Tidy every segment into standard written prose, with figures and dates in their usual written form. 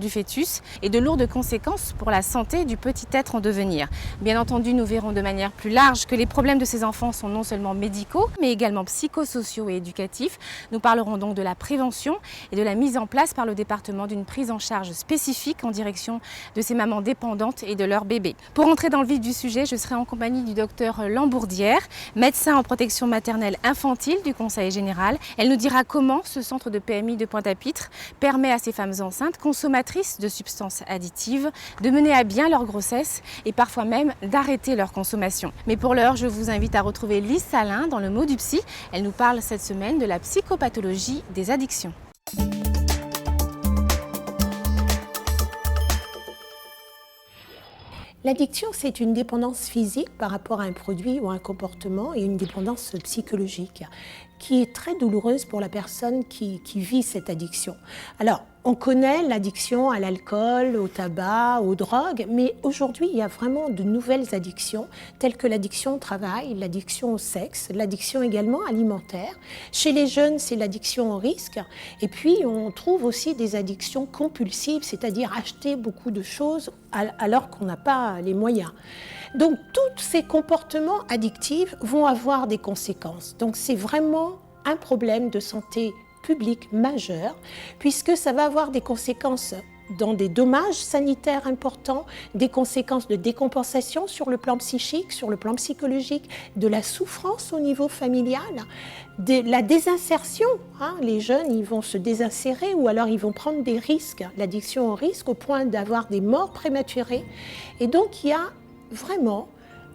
du fœtus et de lourdes conséquences pour la santé du petit être en devenir. Bien entendu, nous verrons de manière plus large que les problèmes de ces enfants sont non seulement médicaux, mais également psychosociaux et éducatifs. Nous parlerons donc de la prévention et de la mise en place par le département d'une prise en charge spécifique en direction de ces mamans dépendantes et de leurs bébés. Pour entrer dans le vif du sujet, je serai en compagnie du docteur Lambourdière, médecin en protection maternelle infantile du Conseil général. Elle nous dira comment ce centre de PMI de Pointe-à-Pitre permet à ces femmes enceintes, consommatrices de substances additives, de mener à bien leur grossesse et parfois même d'arrêter leur consommation. Mais pour l'heure, je vous invite à retrouver Lise Salin dans le mot du psy. Elle nous parle cette semaine de la psychopathologie des addictions. L'addiction, c'est une dépendance physique par rapport à un produit ou un comportement et une dépendance psychologique qui est très douloureuse pour la personne qui vit cette addiction. Alors, on connaît l'addiction à l'alcool, au tabac, aux drogues, mais aujourd'hui, il y a vraiment de nouvelles addictions, telles que l'addiction au travail, l'addiction au sexe, l'addiction également alimentaire. Chez les jeunes, c'est l'addiction au risque. Et puis, on trouve aussi des addictions compulsives, c'est-à-dire acheter beaucoup de choses alors qu'on n'a pas les moyens. Donc, tous ces comportements addictifs vont avoir des conséquences. Donc, c'est vraiment un problème de santé publique majeur, puisque ça va avoir des conséquences dans des dommages sanitaires importants, des conséquences de décompensation sur le plan psychique, sur le plan psychologique, de la souffrance au niveau familial, de la désinsertion. Les jeunes, ils vont se désinsérer ou alors ils vont prendre des risques, l'addiction au risque, au point d'avoir des morts prématurées. Et donc, il y a vraiment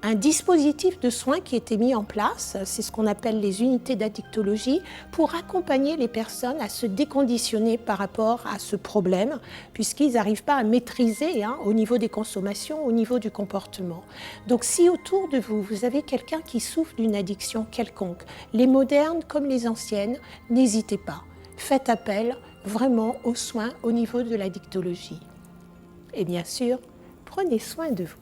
un dispositif de soins qui a été mis en place, c'est ce qu'on appelle les unités d'addictologie, pour accompagner les personnes à se déconditionner par rapport à ce problème, puisqu'ils n'arrivent pas à maîtriser au niveau des consommations, au niveau du comportement. Donc si autour de vous, vous avez quelqu'un qui souffre d'une addiction quelconque, les modernes comme les anciennes, n'hésitez pas. Faites appel vraiment aux soins au niveau de l'addictologie. Et bien sûr, prenez soin de vous.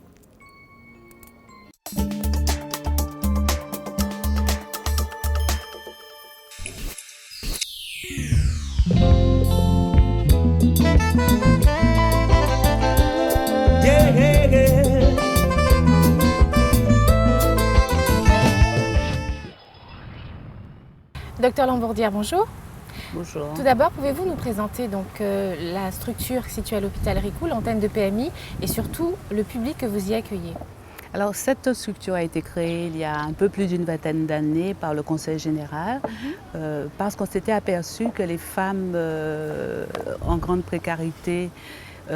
Docteur Lambourdière, bonjour. Bonjour. Tout d'abord, pouvez-vous nous présenter la structure située à l'hôpital Ricou, l'antenne de PMI, et surtout le public que vous y accueillez? Alors, cette structure a été créée il y a un peu plus d'une vingtaine d'années par le Conseil général, parce qu'on s'était aperçu que les femmes en grande précarité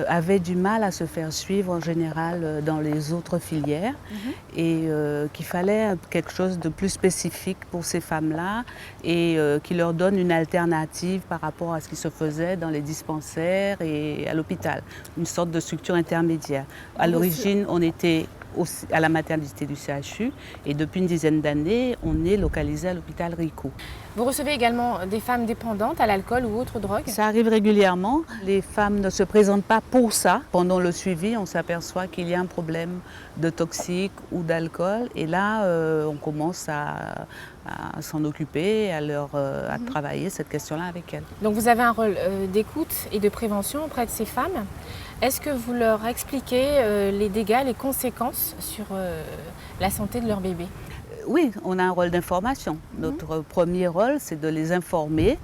avaient du mal à se faire suivre en général dans les autres filières et qu'il fallait quelque chose de plus spécifique pour ces femmes-là et qui leur donne une alternative par rapport à ce qui se faisait dans les dispensaires et à l'hôpital, une sorte de structure intermédiaire. À l'origine, on était à la maternité du CHU et depuis une dizaine d'années, on est localisé à l'hôpital Ricou. Vous recevez également des femmes dépendantes à l'alcool ou autres drogues? Ça arrive régulièrement. Les femmes ne se présentent pas pour ça. Pendant le suivi, on s'aperçoit qu'il y a un problème de toxique ou d'alcool et là, on commence à s'en occuper, à travailler cette question-là avec elles. Donc vous avez un rôle d'écoute et de prévention auprès de ces femmes. Est-ce que vous leur expliquez les dégâts, les conséquences sur la santé de leur bébé? Oui, on a un rôle d'information. Notre premier rôle, c'est de les informer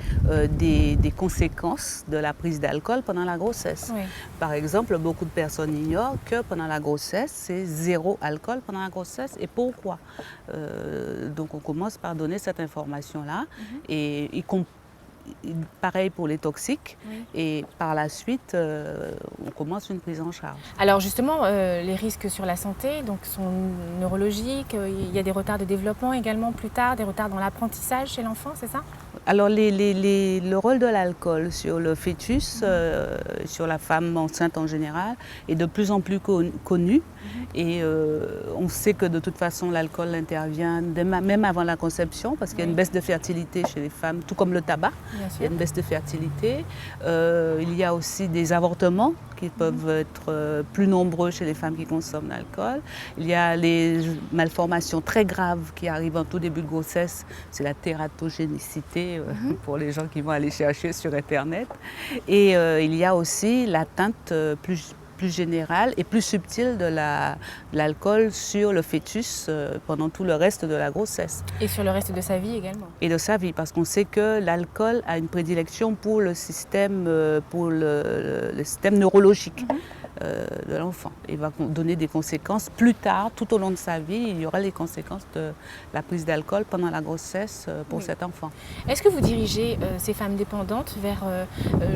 des conséquences de la prise d'alcool pendant la grossesse. Oui. Par exemple, beaucoup de personnes ignorent que pendant la grossesse, c'est 0 alcool pendant la grossesse. Et pourquoi? Donc on commence par donner cette information-là et pareil pour les toxiques et par la suite on commence une prise en charge. Alors justement les risques sur la santé donc, sont neurologiques, il y a des retards de développement également plus tard, des retards dans l'apprentissage chez l'enfant, c'est ça? Alors le rôle de l'alcool sur le fœtus, sur la femme enceinte en général, est de plus en plus connu et on sait que de toute façon l'alcool intervient même avant la conception parce qu'il y a une baisse de fertilité chez les femmes, tout comme le tabac. Il y a une baisse de fertilité. Il y a aussi des avortements qui peuvent être plus nombreux chez les femmes qui consomment l'alcool. Il y a les malformations très graves qui arrivent en tout début de grossesse, c'est la tératogénicité compliqué pour les gens qui vont aller chercher sur Internet. Et il y a aussi l'atteinte plus générale et plus subtile de l'alcool sur le fœtus pendant tout le reste de la grossesse. Et sur le reste de sa vie également. Et de sa vie, parce qu'on sait que l'alcool a une prédilection pour le système, le système neurologique de l'enfant. Il va donner des conséquences plus tard, tout au long de sa vie. Il y aura les conséquences de la prise d'alcool pendant la grossesse pour cet enfant. Est-ce que vous dirigez ces femmes dépendantes vers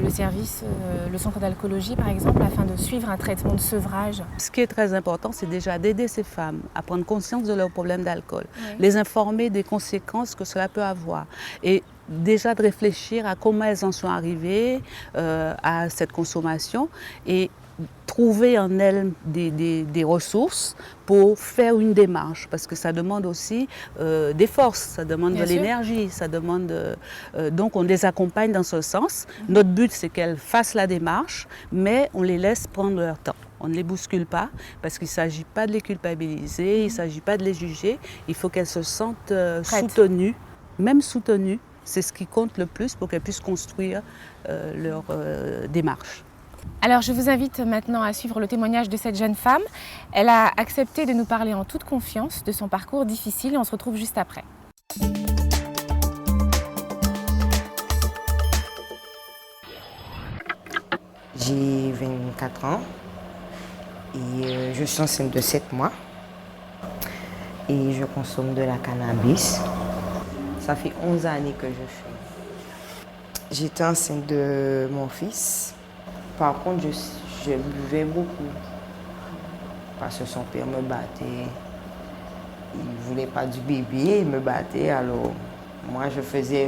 le service, le centre d'alcoolologie par exemple, afin de suivre un traitement de sevrage? Ce qui est très important, c'est déjà d'aider ces femmes à prendre conscience de leurs problèmes d'alcool, les informer des conséquences que cela peut avoir. Et déjà de réfléchir à comment elles en sont arrivées à cette consommation et trouver en elles des ressources pour faire une démarche, parce que ça demande aussi des forces, ça demande de l'énergie, ça demande donc on les accompagne dans ce sens. Notre but, c'est qu'elles fassent la démarche, mais on les laisse prendre leur temps. On ne les bouscule pas, parce qu'il ne s'agit pas de les culpabiliser, il ne s'agit pas de les juger, il faut qu'elles se sentent soutenues, même soutenues, c'est ce qui compte le plus pour qu'elles puissent construire leur démarche. Alors je vous invite maintenant à suivre le témoignage de cette jeune femme. Elle a accepté de nous parler en toute confiance de son parcours difficile et on se retrouve juste après. J'ai 24 ans et je suis enceinte de 7 mois et je consomme de la cannabis. Ça fait 11 années que je fume. J'étais enceinte de mon fils. Par contre, je buvais beaucoup parce que son père me battait. Il ne voulait pas du bébé, il me battait. Alors, moi,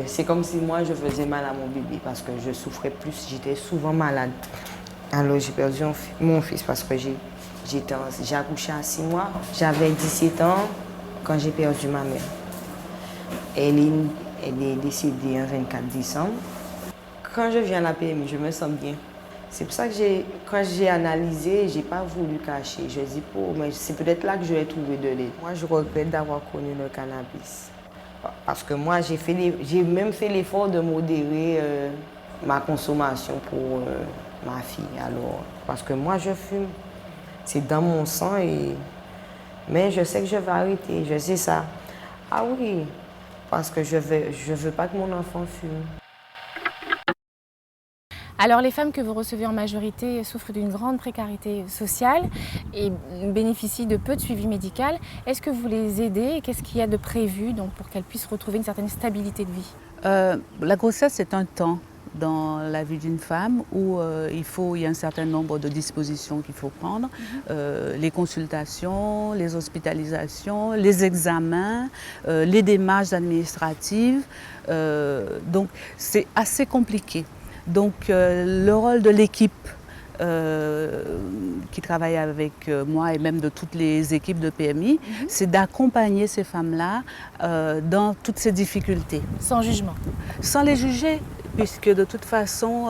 c'est comme si moi, je faisais mal à mon bébé parce que je souffrais plus, j'étais souvent malade. Alors, j'ai perdu mon fils parce que j'ai accouché à 6 mois. J'avais 17 ans quand j'ai perdu ma mère. Elle est décédée le 24 décembre. Quand je viens à la PMI, je me sens bien. C'est pour ça que quand j'ai analysé, je n'ai pas voulu cacher. Je dis, mais c'est peut-être là que je vais trouver de l'aide. Moi, je regrette d'avoir connu le cannabis. Parce que moi, j'ai même fait l'effort de modérer ma consommation pour ma fille. Alors, parce que moi, je fume. C'est dans mon sang. Mais je sais que je vais arrêter. Je sais ça. Ah oui, parce que je veux pas que mon enfant fume. Alors les femmes que vous recevez en majorité souffrent d'une grande précarité sociale et bénéficient de peu de suivi médical. Est-ce que vous les aidez? Qu'est-ce qu'il y a de prévu donc, pour qu'elles puissent retrouver une certaine stabilité de vie? La grossesse, c'est un temps dans la vie d'une femme où il y a un certain nombre de dispositions qu'il faut prendre. Les consultations, les hospitalisations, les examens, les démarches administratives. Donc c'est assez compliqué. Donc le rôle de l'équipe qui travaille avec moi et même de toutes les équipes de PMI, c'est d'accompagner ces femmes-là dans toutes ces difficultés. Sans jugement? Sans les juger, puisque de toute façon,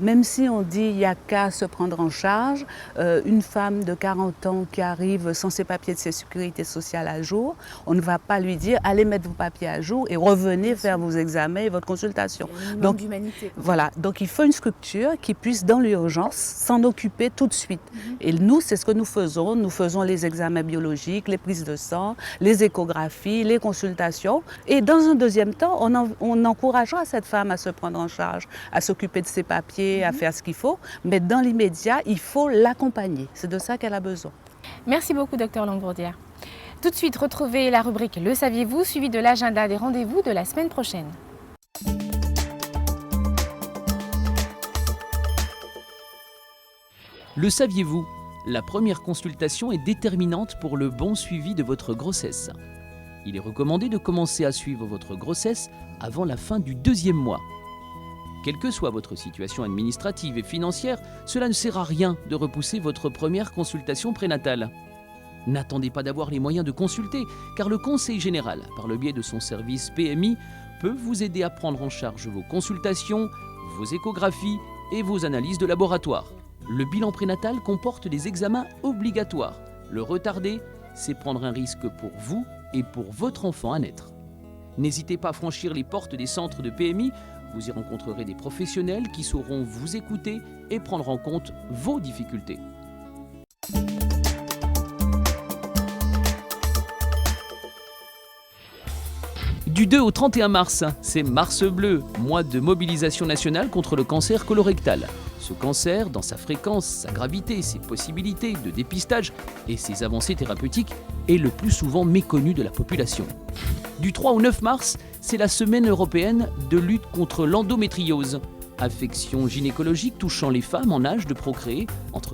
même si on dit qu'il n'y a qu'à se prendre en charge, une femme de 40 ans qui arrive sans ses papiers de sécurité sociale à jour, on ne va pas lui dire « allez mettre vos papiers à jour et revenez faire vos examens et votre consultation ». Donc d'humanité. Voilà, donc il faut une structure qui puisse dans l'urgence s'en occuper tout de suite. Et nous, c'est ce que nous faisons. Nous faisons les examens biologiques, les prises de sang, les échographies, les consultations. Et dans un deuxième temps, on encouragera cette femme à se prendre en charge, à s'occuper de ses papiers, à faire ce qu'il faut. Mais dans l'immédiat, il faut l'accompagner. C'est de ça qu'elle a besoin. Merci beaucoup, Dr Longourdière. Tout de suite, retrouvez la rubrique Le saviez-vous, suivie de l'agenda des rendez-vous de la semaine prochaine. Le saviez-vous? La première consultation est déterminante pour le bon suivi de votre grossesse. Il est recommandé de commencer à suivre votre grossesse avant la fin du 2e mois. Quelle que soit votre situation administrative et financière, cela ne sert à rien de repousser votre première consultation prénatale. N'attendez pas d'avoir les moyens de consulter, car le Conseil général, par le biais de son service PMI, peut vous aider à prendre en charge vos consultations, vos échographies et vos analyses de laboratoire. Le bilan prénatal comporte des examens obligatoires. Le retarder, c'est prendre un risque pour vous et pour votre enfant à naître. N'hésitez pas à franchir les portes des centres de PMI. Vous y rencontrerez des professionnels qui sauront vous écouter et prendre en compte vos difficultés. Du 2 au 31 mars, c'est Mars Bleu, mois de mobilisation nationale contre le cancer colorectal. Ce cancer, dans sa fréquence, sa gravité, ses possibilités de dépistage et ses avancées thérapeutiques, est le plus souvent méconnu de la population. Du 3 au 9 mars, c'est la semaine européenne de lutte contre l'endométriose, affection gynécologique touchant les femmes en âge de procréer entre